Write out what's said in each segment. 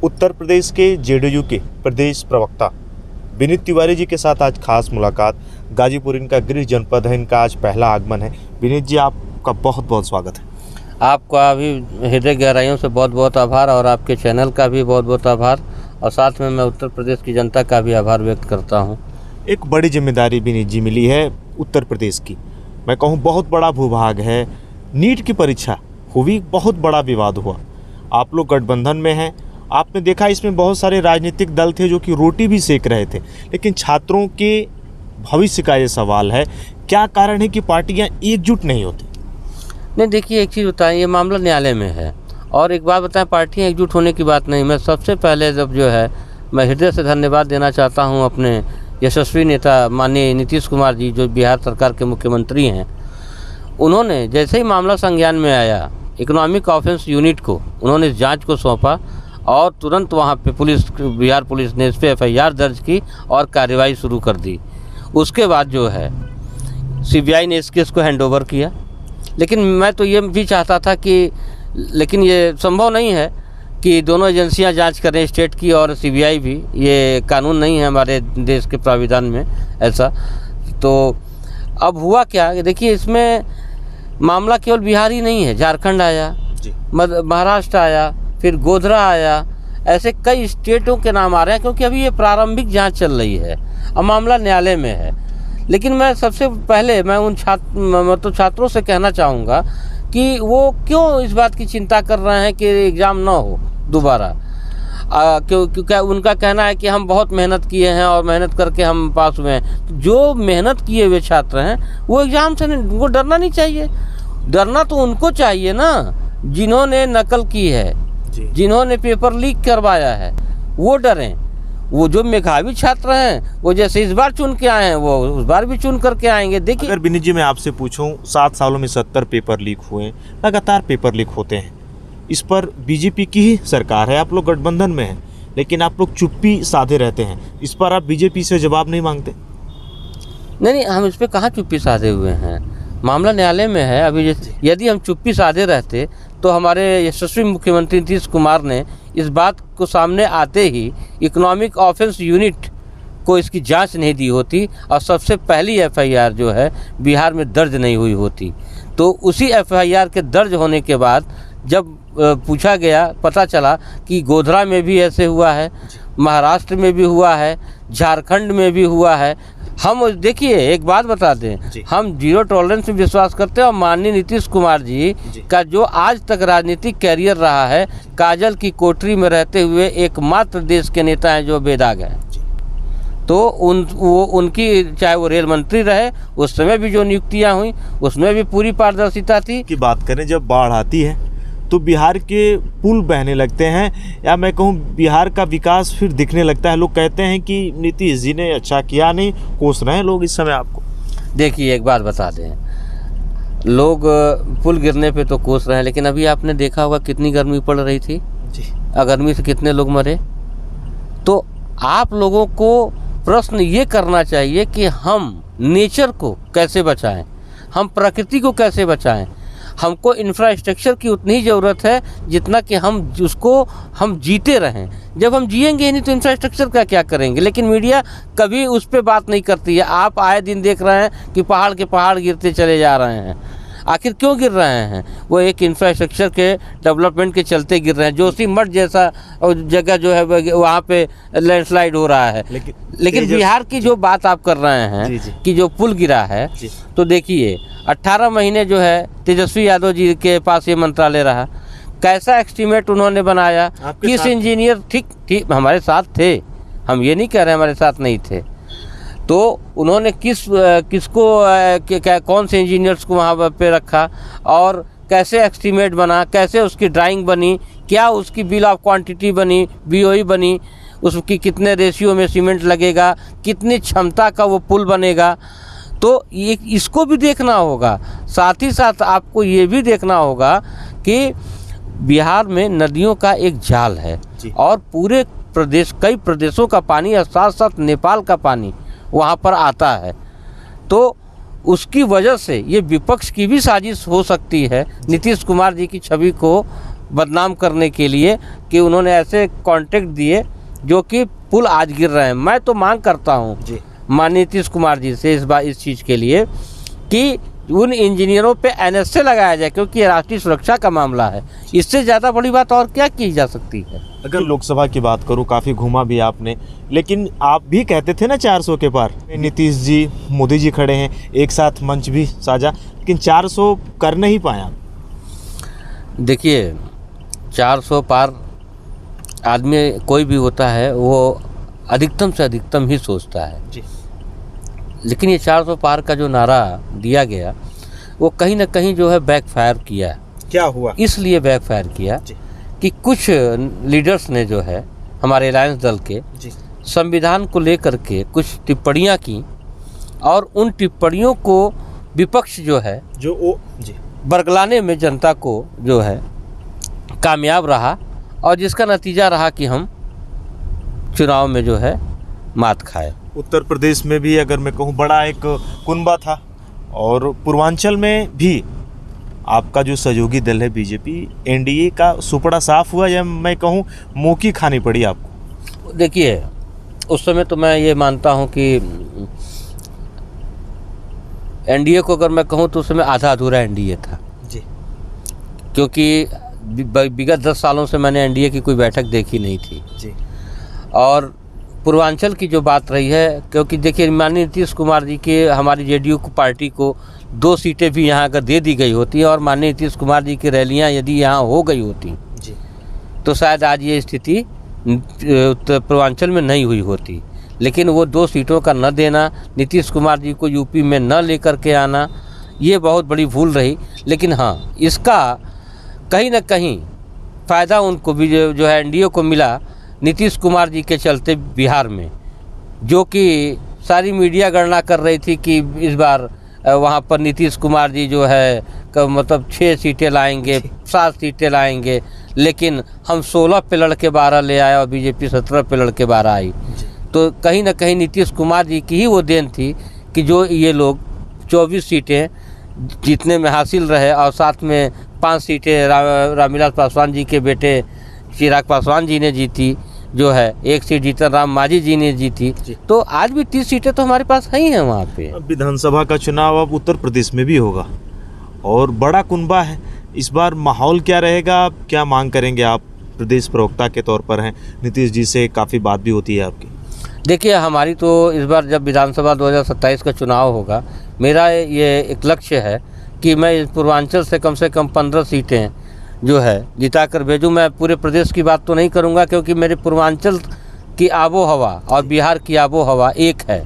उत्तर प्रदेश के जेडीयू के प्रदेश प्रवक्ता विनीत तिवारी जी के साथ आज खास मुलाकात। गाजीपुर इनका गृह जनपद है, इनका आज पहला आगमन है। विनीत जी, आपका बहुत बहुत स्वागत है। आपका भी हृदय गहराइयों से बहुत बहुत आभार और आपके चैनल का भी बहुत बहुत आभार, और साथ में मैं उत्तर प्रदेश की जनता का भी आभार व्यक्त करता हूं। एक बड़ी जिम्मेदारी विनीत जी मिली है उत्तर प्रदेश की, मैं कहूँ बहुत बड़ा भूभाग है। नीट की परीक्षा हुई, बहुत बड़ा विवाद हुआ। आप लोग गठबंधन में हैं, आपने देखा इसमें बहुत सारे राजनीतिक दल थे जो कि रोटी भी सेक रहे थे, लेकिन छात्रों के भविष्य का ये सवाल है, क्या कारण है कि पार्टियां एकजुट नहीं होती? नहीं, देखिए एक चीज़ बताएं, ये मामला न्यायालय में है, और एक बात बताएं, पार्टियां एकजुट होने की बात नहीं। मैं सबसे पहले मैं हृदय से धन्यवाद देना चाहता हूं अपने यशस्वी नेता माननीय नीतीश कुमार जी, जो बिहार सरकार के मुख्यमंत्री हैं। उन्होंने जैसे ही मामला संज्ञान में आया, इकोनॉमिक ऑफेंस यूनिट को उन्होंने इस जाँच को सौंपा और तुरंत वहाँ पे बिहार पुलिस ने इस पर FIR दर्ज की और कार्रवाई शुरू कर दी। उसके बाद CBI ने इस केस को हैंडओवर किया। लेकिन मैं तो ये भी चाहता था कि, लेकिन ये संभव नहीं है कि दोनों एजेंसियां जांच करें, स्टेट की और CBI भी। ये कानून नहीं है हमारे देश के प्राविधान में ऐसा। तो अब हुआ क्या, देखिए इसमें मामला केवल बिहार ही नहीं है, झारखंड आया, महाराष्ट्र आया, फिर गोधरा आया, ऐसे कई स्टेटों के नाम आ रहे हैं, क्योंकि अभी ये प्रारंभिक जांच चल रही है और मामला न्यायालय में है। लेकिन मैं सबसे पहले उन छात्रों से कहना चाहूँगा कि वो क्यों इस बात की चिंता कर रहे हैं कि एग्ज़ाम ना हो दोबारा। क्योंकि उनका कहना है कि हम बहुत मेहनत किए हैं और मेहनत करके हम पास हुए हैं। जो मेहनत किए हुए छात्र हैं वो एग्ज़ाम से उनको डरना नहीं चाहिए। डरना तो उनको चाहिए ना जिन्होंने नकल की है, जिन्होंने पेपर लीक करवाया है, वो डरें। वो जो मेधावी छात्र हैं, वो जैसे इस बार चुन के आए हैं, वो उस बार भी चुन करके आएंगे। देखिए, अगर विनीत जी मैं आपसे पूछूं, 7 सालों में 70 पेपर लीक हुए, लगातार पेपर लीक होते हैं, इस पर बीजेपी की ही सरकार है, आप लोग गठबंधन में हैं, लेकिन आप लोग चुप्पी साधे रहते हैं। इस पर आप बीजेपी से जवाब नहीं मांगते? नहीं, हम इस पर कहाँ चुप्पी साधे हुए हैं, मामला न्यायालय में है। अभी यदि हम चुप्पी साधे रहते तो हमारे यशस्वी मुख्यमंत्री नीतीश कुमार ने इस बात को सामने आते ही इकोनॉमिक ऑफेंस यूनिट को इसकी जांच नहीं दी होती और सबसे पहली FIR बिहार में दर्ज नहीं हुई होती। तो उसी FIR के दर्ज होने के बाद जब पूछा गया, पता चला कि गोधरा में भी ऐसे हुआ है, महाराष्ट्र में भी हुआ है, झारखंड में भी हुआ है। हम देखिए एक बात बता दें, हम जीरो टॉलरेंस में विश्वास करते हैं और माननीय नीतीश कुमार जी का जो आज तक राजनीतिक कैरियर रहा है, काजल की कोठरी में रहते हुए एकमात्र देश के नेता हैं जो बेदाग हैं। तो उनकी चाहे वो रेल मंत्री रहे, उस समय भी जो नियुक्तियां हुई उसमें भी पूरी पारदर्शिता थी। की बात करें, जब बाढ़ आती है तो बिहार के पुल बहने लगते हैं, या मैं कहूँ बिहार का विकास फिर दिखने लगता है। लोग कहते हैं कि नीतीश जी ने अच्छा किया नहीं, कोस रहे हैं लोग इस समय आपको। देखिए एक बात बता दें, लोग पुल गिरने पे तो कोस रहे हैं, लेकिन अभी आपने देखा होगा कितनी गर्मी पड़ रही थी जी, गर्मी से कितने लोग मरे। तो आप लोगों को प्रश्न ये करना चाहिए कि हम नेचर को कैसे बचाएं, हम प्रकृति को कैसे बचाएं। हमको इंफ्रास्ट्रक्चर की उतनी ही ज़रूरत है जितना कि हम जीते रहें। जब हम जिएंगे नहीं तो इंफ्रास्ट्रक्चर का क्या करेंगे। लेकिन मीडिया कभी उस पर बात नहीं करती है। आप आए दिन देख रहे हैं कि पहाड़ के पहाड़ गिरते चले जा रहे हैं। आखिर क्यों गिर रहे हैं? वो एक इंफ्रास्ट्रक्चर के डेवलपमेंट के चलते गिर रहे हैं। जोशीमठ जैसा जगह वहाँ पे लैंडस्लाइड हो रहा है। लेकिन बिहार की जो बात आप कर रहे हैं कि जो पुल गिरा है, तो देखिए 18 महीने तेजस्वी यादव जी के पास ये मंत्रालय रहा। कैसा एस्टीमेट उन्होंने बनाया, किस इंजीनियर ठीक हमारे साथ थे, हम ये नहीं कह रहे हमारे साथ नहीं थे। तो उन्होंने कौन से इंजीनियर्स को वहाँ पे रखा और कैसे एस्टीमेट बना, कैसे उसकी ड्राइंग बनी, क्या उसकी बिल ऑफ क्वांटिटी बनी, BOE बनी, उसकी कितने रेशियो में सीमेंट लगेगा, कितनी क्षमता का वो पुल बनेगा। तो इसको भी देखना होगा। साथ ही साथ आपको ये भी देखना होगा कि बिहार में नदियों का एक जाल है और पूरे कई प्रदेशों का पानी और साथ साथ नेपाल का पानी वहाँ पर आता है। तो उसकी वजह से ये विपक्ष की भी साजिश हो सकती है नीतीश कुमार जी की छवि को बदनाम करने के लिए कि उन्होंने ऐसे कॉन्ट्रैक्ट दिए जो कि पुल आज गिर रहे हैं। मैं तो मांग करता हूँ जी माननीय नीतीश कुमार जी से इस चीज़ के लिए कि उन इंजीनियरों पे NSA लगाया जाए, क्योंकि ये राष्ट्रीय सुरक्षा का मामला है। इससे ज़्यादा बड़ी बात और क्या की जा सकती है। अगर लोकसभा की बात करूं, काफ़ी घूमा भी आपने, लेकिन आप भी कहते थे ना 400 के पार। नीतीश जी, मोदी जी खड़े हैं, एक साथ मंच भी साझा, लेकिन 400 कर नहीं पाया। देखिए 400 पार आदमी कोई भी होता है वो अधिकतम से अधिकतम ही सोचता है जी। लेकिन ये 400 पार का जो नारा दिया गया वो कहीं ना कहीं जो है बैकफायर किया। क्या हुआ? इसलिए बैकफायर किया जी। कि कुछ लीडर्स ने जो है हमारे अलायंस दल के जी। संविधान को लेकर के कुछ टिप्पणियां की और उन टिप्पणियों को विपक्ष जो है जी बरगलाने में जनता को जो है कामयाब रहा, और जिसका नतीजा रहा कि हम चुनाव में जो है मात खाए। उत्तर प्रदेश में भी अगर मैं कहूँ बड़ा एक कुनबा था, और पूर्वांचल में भी आपका जो सहयोगी दल है बीजेपी, एनडीए का सुपड़ा साफ हुआ, या मैं कहूँ मुँह की खानी पड़ी आपको? देखिए उस समय तो मैं ये मानता हूँ कि एनडीए को अगर मैं कहूँ तो उस समय आधा अधूरा एनडीए था जी। क्योंकि विगत 10 सालों से मैंने एनडीए की कोई बैठक देखी नहीं थी जी। और पूर्वांचल की जो बात रही है, क्योंकि देखिए माननीय नीतीश कुमार जी के हमारी जेडीयू पार्टी को 2 सीटें भी यहाँ अगर दे दी गई होती और माननीय नीतीश कुमार जी की रैलियाँ यदि यहाँ हो गई होती जी, तो शायद आज ये स्थिति उत्तर पूर्वांचल में नहीं हुई होती। लेकिन वो 2 सीटों का न देना, नीतीश कुमार जी को यूपी में न लेकर के आना, ये बहुत बड़ी भूल रही। लेकिन हाँ, इसका कहीं ना कहीं फ़ायदा उनको भी जो है एनडीए को मिला नीतीश कुमार जी के चलते बिहार में, जो कि सारी मीडिया गणना कर रही थी कि इस बार वहाँ पर नीतीश कुमार जी जो है मतलब 6 सीटें लाएंगे, 7 सीटें लाएंगे, लेकिन हम 16 पे लड़ के 12 ले आए और बीजेपी 17 पे लड़ के 12 आई। तो कहीं ना कहीं नीतीश कुमार जी की ही वो देन थी कि जो ये लोग 24 सीटें जीतने में हासिल रहे, और साथ में 5 सीटें रामविलास पासवान जी के बेटे चिराग पासवान जी ने जीती, जो है 1 सीट जीतन राम मांझी जी ने जीती। तो आज भी 30 सीटें तो हमारे पास ही हैं वहाँ पे। विधानसभा का चुनाव अब उत्तर प्रदेश में भी होगा और बड़ा कुनबा है। इस बार माहौल क्या रहेगा, क्या मांग करेंगे आप? प्रदेश प्रवक्ता के तौर पर हैं, नीतीश जी से काफ़ी बात भी होती है आपकी। देखिए हमारी तो इस बार जब विधानसभा 2027 का चुनाव होगा, मेरा ये एक लक्ष्य है कि मैं पूर्वांचल से कम 15 सीटें जो है जिता कर भेजूँ। मैं पूरे प्रदेश की बात तो नहीं करूँगा, क्योंकि मेरे पूर्वांचल की आबो हवा और बिहार की आबो हवा एक है,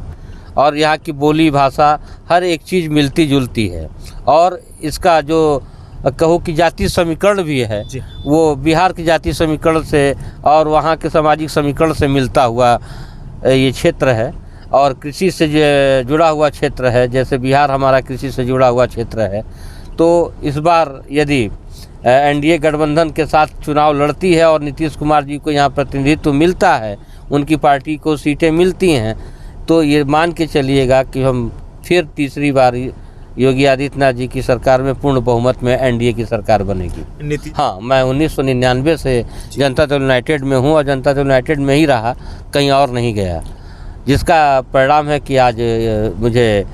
और यहाँ की बोली भाषा हर एक चीज़ मिलती जुलती है, और इसका जो कहो कि जाति समीकरण भी है वो बिहार की जाति समीकरण से और वहाँ के सामाजिक समीकरण से मिलता हुआ ये क्षेत्र है, और कृषि से जुड़ा हुआ क्षेत्र है, जैसे बिहार हमारा कृषि से जुड़ा हुआ क्षेत्र है। तो इस बार यदि एनडीए गठबंधन के साथ चुनाव लड़ती है और नीतीश कुमार जी को यहाँ प्रतिनिधित्व मिलता है, उनकी पार्टी को सीटें मिलती हैं, तो ये मान के चलिएगा कि हम फिर तीसरी बार योगी आदित्यनाथ जी की सरकार में पूर्ण बहुमत में एनडीए की सरकार बनेगी। हाँ, मैं 1999 से जनता दल यूनाइटेड में हूँ और जनता दल यूनाइटेड में ही रहा, कहीं और नहीं गया, जिसका परिणाम है कि आज मुझे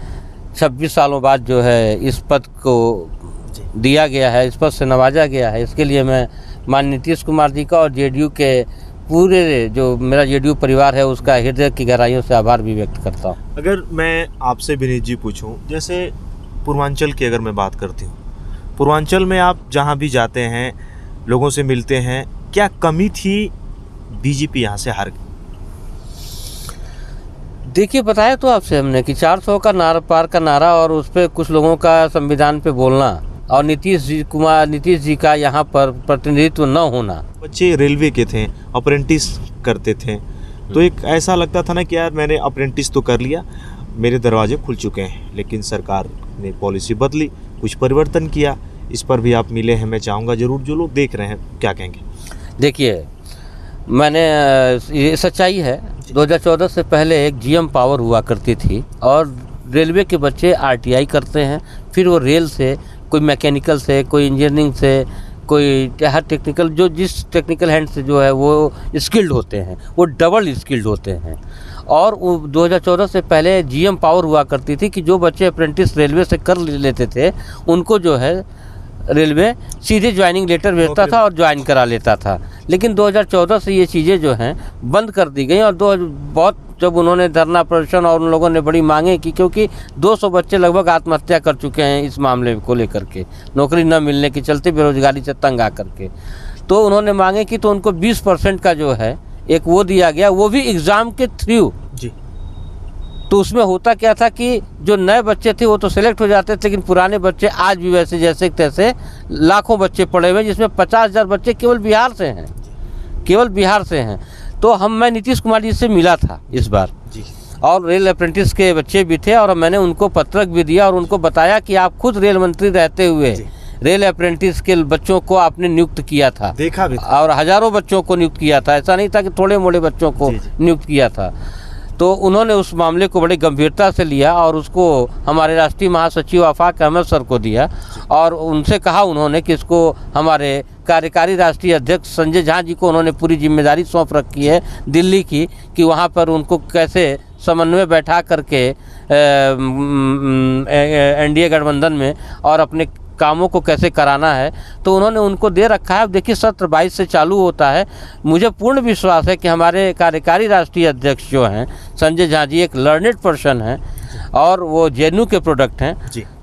26 सालों बाद जो है इस पद को दिया गया है, इस पद से नवाजा गया है। इसके लिए मैं माननीय नीतीश कुमार जी का और जेडीयू के पूरे जो मेरा जेडीयू परिवार है उसका हृदय की गहराइयों से आभार भी व्यक्त करता हूँ। अगर मैं आपसे विनीत जी पूछूं, जैसे पूर्वांचल की अगर मैं बात करती हूँ, पूर्वांचल में आप जहाँ भी जाते हैं, लोगों से मिलते हैं, क्या कमी थी बीजेपी यहाँ से हार गई? देखिए बताया तो आपसे हमने कि 400 का नारा पार का नारा, और उस पर कुछ लोगों का संविधान पे बोलना, और नीतीश जी का यहाँ पर प्रतिनिधित्व न होना। बच्चे रेलवे के थे, अप्रेंटिस करते थे, तो एक ऐसा लगता था ना कि यार मैंने अप्रेंटिस तो कर लिया, मेरे दरवाजे खुल चुके हैं। लेकिन सरकार ने पॉलिसी बदली, कुछ परिवर्तन किया, इस पर भी आप मिले हैं, मैं चाहूँगा जरूर जो लोग देख रहे हैं क्या कहेंगे। देखिए मैंने ये सच्चाई है, 2014 से पहले एक जीएम पावर हुआ करती थी, और रेलवे के बच्चे आरटीआई करते हैं, फिर वो रेल से कोई मैकेनिकल से, कोई इंजीनियरिंग से, कोई हर टेक्निकल जो जिस टेक्निकल हैंड से जो है वो स्किल्ड होते हैं, वो डबल स्किल्ड होते हैं। और 2014 से पहले जीएम पावर हुआ करती थी कि जो बच्चे अप्रेंटिस रेलवे से कर लेते थे उनको जो है रेलवे सीधे ज्वाइनिंग लेटर भेजता था और ज्वाइन करा लेता था। लेकिन 2014 से ये चीज़ें जो हैं बंद कर दी गई। और बहुत जब उन्होंने धरना प्रदर्शन और उन लोगों ने बड़ी मांगे की, क्योंकि 200 बच्चे लगभग आत्महत्या कर चुके हैं इस मामले को लेकर के, नौकरी न मिलने के चलते, बेरोजगारी से तंग आ करके। तो उन्होंने मांगे की तो उनको 20% का जो है एक वो दिया गया, वो भी एग्ज़ाम के थ्रू जी। तो उसमें होता क्या था कि जो नए बच्चे थे वो तो सिलेक्ट हो जाते थे, लेकिन पुराने बच्चे आज भी वैसे जैसे तैसे लाखों बच्चे पढ़े हुए हैं, जिसमें 50,000 बच्चे केवल बिहार से हैं, केवल बिहार से हैं। तो मैं नीतीश कुमार जी से मिला था इस बार जी। और रेल अप्रेंटिस के बच्चे भी थे और मैंने उनको पत्रक भी दिया और उनको बताया कि आप खुद रेल मंत्री रहते हुए रेल अप्रेंटिस के बच्चों को आपने नियुक्त किया था, देखा भी था, और हज़ारों बच्चों को नियुक्त किया था, ऐसा नहीं था कि थोड़े मोड़े बच्चों को नियुक्त किया था। तो उन्होंने उस मामले को बड़ी गंभीरता से लिया और उसको हमारे राष्ट्रीय महासचिव आफाक अहमद सर को दिया और उनसे कहा उन्होंने कि इसको हमारे कार्यकारी राष्ट्रीय अध्यक्ष संजय झा जी को उन्होंने पूरी जिम्मेदारी सौंप रखी है दिल्ली की, कि वहाँ पर उनको कैसे समन्वय बैठा करके एनडीए गठबंधन में और अपने कामों को कैसे कराना है। तो उन्होंने उनको दे रखा है। देखिए सत्र 22 से चालू होता है। मुझे पूर्ण विश्वास है कि हमारे कार्यकारी राष्ट्रीय अध्यक्ष जो हैं संजय झा जी एक लर्नेड पर्सन हैं और वो जेएनयू के प्रोडक्ट हैं,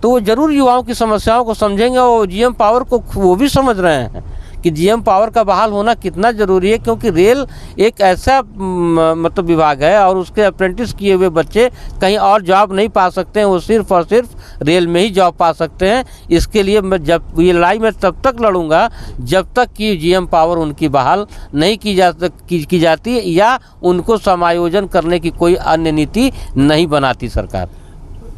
तो वो ज़रूर युवाओं की समस्याओं को समझेंगे और जीएम पावर को वो भी समझ रहे हैं कि जीएम पावर का बहाल होना कितना ज़रूरी है, क्योंकि रेल एक ऐसा मतलब विभाग है और उसके अप्रेंटिस किए हुए बच्चे कहीं और जॉब नहीं पा सकते हैं, वो सिर्फ और सिर्फ रेल में ही जॉब पा सकते हैं। इसके लिए मैं जब ये लड़ाई मैं तब तक लड़ूंगा जब तक कि जीएम पावर उनकी बहाल नहीं की जाती या उनको समायोजन करने की कोई अन्य नीति नहीं बनाती सरकार।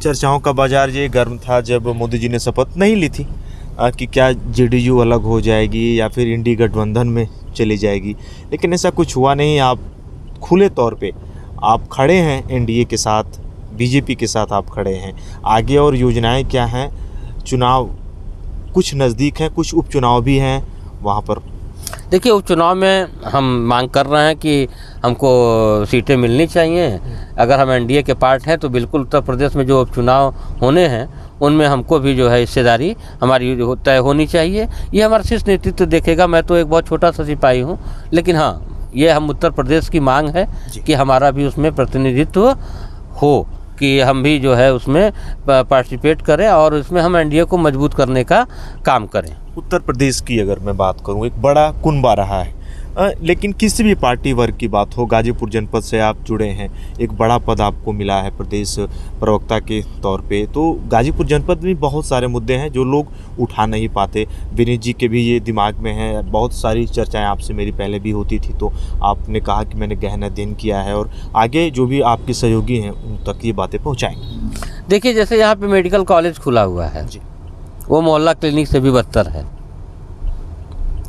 चर्चाओं का बाजार ये गर्म था जब मोदी जी ने शपथ नहीं ली थी कि क्या जेडीयू अलग हो जाएगी या फिर इंडी गठबंधन में चली जाएगी, लेकिन ऐसा कुछ हुआ नहीं। आप खुले तौर पे आप खड़े हैं एनडीए के साथ, बीजेपी के साथ आप खड़े हैं। आगे और योजनाएं क्या हैं? चुनाव कुछ नज़दीक हैं, कुछ उपचुनाव भी हैं वहाँ पर। देखिए उपचुनाव में हम मांग कर रहे हैं कि हमको सीटें मिलनी चाहिए। अगर हम एनडीए के पार्ट हैं तो बिल्कुल उत्तर प्रदेश में जो उपचुनाव होने हैं उनमें हमको भी जो है हिस्सेदारी हमारी तय होनी चाहिए। ये हमारा शीर्ष नेतृत्व देखेगा। मैं तो एक बहुत छोटा सा सिपाही हूँ, लेकिन हाँ ये हम उत्तर प्रदेश की मांग है कि हमारा भी उसमें प्रतिनिधित्व हो, कि हम भी जो है उसमें पार्टिसिपेट करें और इसमें हम एनडीए को मजबूत करने का काम करें। उत्तर प्रदेश की अगर मैं बात करूं, एक बड़ा कुनबा रहा है, लेकिन किसी भी पार्टी वर्ग की बात हो, गाजीपुर जनपद से आप जुड़े हैं, एक बड़ा पद आपको मिला है प्रदेश प्रवक्ता के तौर पे, तो गाजीपुर जनपद में बहुत सारे मुद्दे हैं जो लोग उठा नहीं पाते। विनीत जी के भी ये दिमाग में है, बहुत सारी चर्चाएं आपसे मेरी पहले भी होती थी, तो आपने कहा कि मैंने गहन अध्ययन किया है और आगे जो भी आपके सहयोगी हैं उन तक ये बातें पहुँचाएँगे। देखिए जैसे यहाँ पर मेडिकल कॉलेज खुला हुआ है जी, वो मोहल्ला क्लिनिक से भी बदतर है,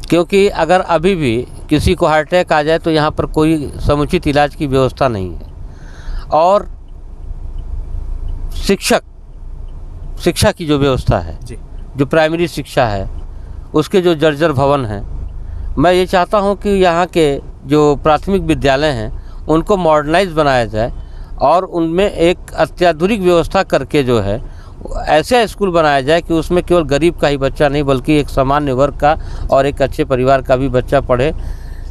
क्योंकि अगर अभी भी किसी को हार्ट अटैक आ जाए तो यहाँ पर कोई समुचित इलाज की व्यवस्था नहीं है। और शिक्षा की जो व्यवस्था है जी, जो प्राइमरी शिक्षा है उसके जो जर्जर भवन हैं, मैं ये चाहता हूँ कि यहाँ के जो प्राथमिक विद्यालय हैं उनको मॉडर्नाइज बनाया जाए और उनमें एक अत्याधुनिक व्यवस्था करके जो है ऐसा स्कूल बनाया जाए कि उसमें केवल गरीब का ही बच्चा नहीं बल्कि एक सामान्य वर्ग का और एक अच्छे परिवार का भी बच्चा पढ़े।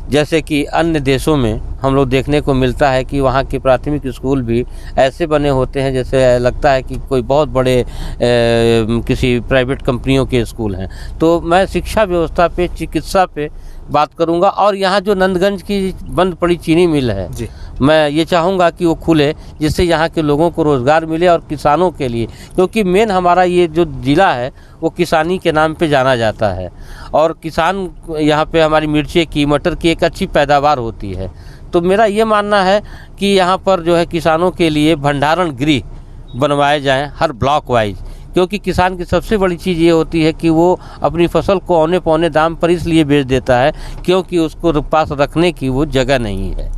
जैसे कि अन्य देशों में हम लोग देखने को मिलता है कि वहाँ के प्राथमिक स्कूल भी ऐसे बने होते हैं जैसे लगता है कि कोई बहुत बड़े किसी प्राइवेट कंपनियों के स्कूल हैं। तो मैं शिक्षा व्यवस्था पे, चिकित्सा पे बात करूँगा। और यहाँ जो नंदगंज की बंद पड़ी चीनी मिल है जी, मैं ये चाहूँगा कि वो खुले, जिससे यहाँ के लोगों को रोज़गार मिले और किसानों के लिए, क्योंकि मेन हमारा ये जो ज़िला है वो किसानी के नाम पे जाना जाता है और किसान यहाँ पे हमारी मिर्ची की, मटर की एक अच्छी पैदावार होती है। तो मेरा ये मानना है कि यहाँ पर जो है किसानों के लिए भंडारण गृह बनवाए जाएँ हर ब्लॉक वाइज, क्योंकि किसान की सबसे बड़ी चीज़ ये होती है कि वो अपनी फसल को औने पौने दाम पर इसलिए बेच देता है क्योंकि उसको पास रखने की वो जगह नहीं है।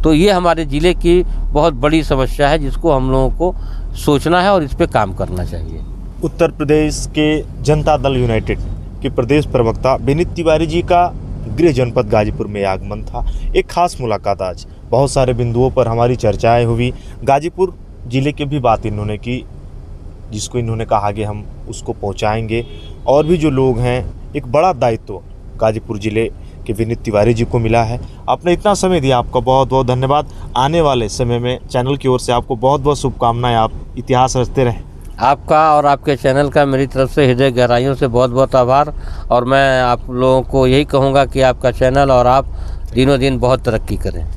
तो ये हमारे ज़िले की बहुत बड़ी समस्या है जिसको हम लोगों को सोचना है और इस पे काम करना चाहिए। उत्तर प्रदेश के जनता दल यूनाइटेड कि प्रदेश प्रवक्ता विनीत तिवारी जी का गृह जनपद गाजीपुर में आगमन था। एक खास मुलाकात आज, बहुत सारे बिंदुओं पर हमारी चर्चाएं हुई। गाजीपुर ज़िले की भी बात इन्होंने की, जिसको इन्होंने कहा कि हम उसको पहुंचाएंगे। और भी जो लोग हैं, एक बड़ा दायित्व गाजीपुर ज़िले के विनीत तिवारी जी को मिला है। आपने इतना समय दिया, आपका बहुत बहुत धन्यवाद। आने वाले समय में चैनल की ओर से आपको बहुत बहुत शुभकामनाएं, आप इतिहास रचते रहें। आपका और आपके चैनल का मेरी तरफ से हृदय गहराइयों से बहुत बहुत आभार। और मैं आप लोगों को यही कहूँगा कि आपका चैनल और आप दिनों दिन बहुत तरक्की करें।